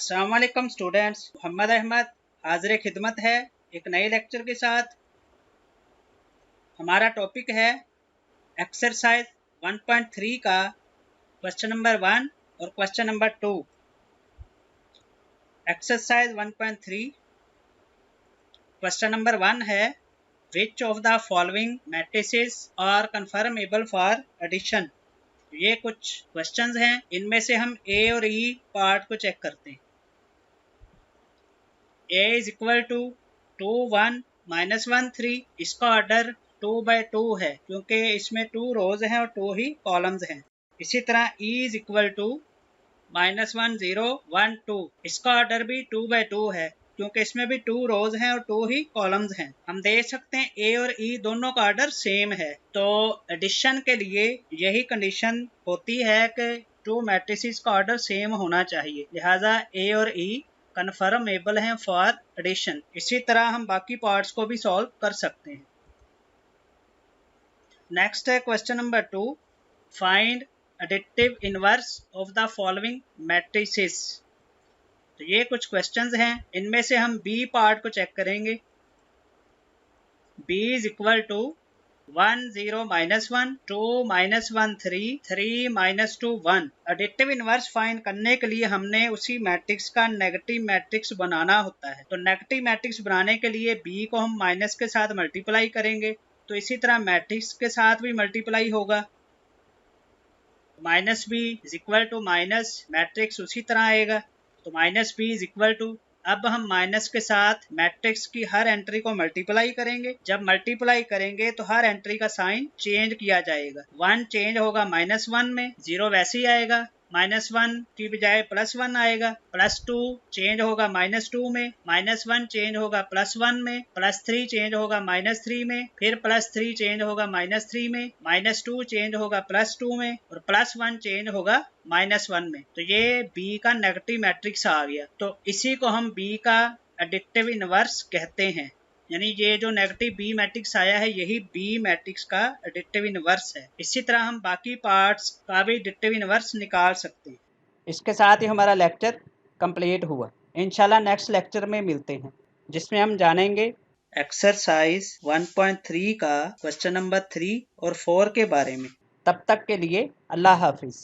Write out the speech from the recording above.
अस्सलाम वालेकुम स्टूडेंट्स, मोहम्मद अहमद हाजिर खिदमत है एक नए लेक्चर के साथ। हमारा टॉपिक है एक्सरसाइज 1.3 का क्वेश्चन नंबर 1 और question number 2। Exercise 1.3 question number 1 है which of the following matrices are conformable for addition. ये कुछ क्वेश्चंस हैं, इनमें से हम ए और ई पार्ट को चेक करते हैं। A is equal to 2 1 minus 1 3। इसका ऑर्डर 2/2 है क्योंकि इसमें 2 रोज हैं और 2 ही कॉलम्स हैं। इसी तरह E is equal to -1 0 1 2। इसका ऑर्डर भी 2/2 है क्योंकि इसमें भी 2 रोज हैं और 2 ही कॉलम्स हैं। हम देख सकते हैं A और E दोनों का ऑर्डर सेम है, तो एडिशन के लिए यही कंडीशन होती है कि 2 मैट्रिसेस का ऑर्डर सेम होना चाहिए, लिहाजा A और E कन्फर्मेबल हैं फॉर एडिशन। इसी तरह हम बाकी पार्ट्स को भी सॉल्व कर सकते हैं। नेक्स्ट है question number 2, find additive inverse of the following matrices. तो ये कुछ क्वेश्चंस हैं, इनमें से हम बी पार्ट को चेक करेंगे। B is equal to 1 0 -1 2 -1 3 3 -2 1। Additive inverse find करने के लिए हमने उसी मैट्रिक्स का नेगेटिव मैट्रिक्स बनाना होता है। तो नेगेटिव मैट्रिक्स बनाने के लिए बी को हम माइनस के साथ मल्टीप्लाई करेंगे, तो इसी तरह मैट्रिक्स के साथ भी मल्टीप्लाई होगा। Minus b is equal to minus matrix उसी तरह आएगा, तो minus b is equal to. अब हम माइनस के साथ मैट्रिक्स की हर एंट्री को मल्टीप्लाई करेंगे। जब मल्टीप्लाई करेंगे तो हर एंट्री का साइन चेंज किया जाएगा। 1 चेंज होगा -1 में, 0 वैसे ही आएगा, -1 की बजाय +1 आएगा, +2 चेंज होगा -2 में, -1 चेंज होगा +1 में, +3 चेंज होगा -3 में, फिर +3 चेंज होगा -3 में, -2 चेंज होगा +2 में और +1 चेंज होगा -1 में। तो ये B का नेगेटिव मैट्रिक्स आ गया। तो इसी को हम B का एडिटिव इनवर्स कहते हैं, यानी ये जो नेगेटिव बी मैट्रिक्स आया है यही बी मैट्रिक्स का एडिटिव इनवर्स है। इसी तरह हम बाकी पार्ट्स का भी एडिटिव इनवर्स निकाल सकते हैं। इसके साथ ही हमारा लेक्चर कंप्लीट हुआ। इंशाल्लाह नेक्स्ट लेक्चर में मिलते हैं, जिसमें हम जानेंगे एक्सरसाइज 1.3 का क्वेश्चन नंबर 3 और 4 के बारे में। तब तक के लिए अल्लाह हाफिज।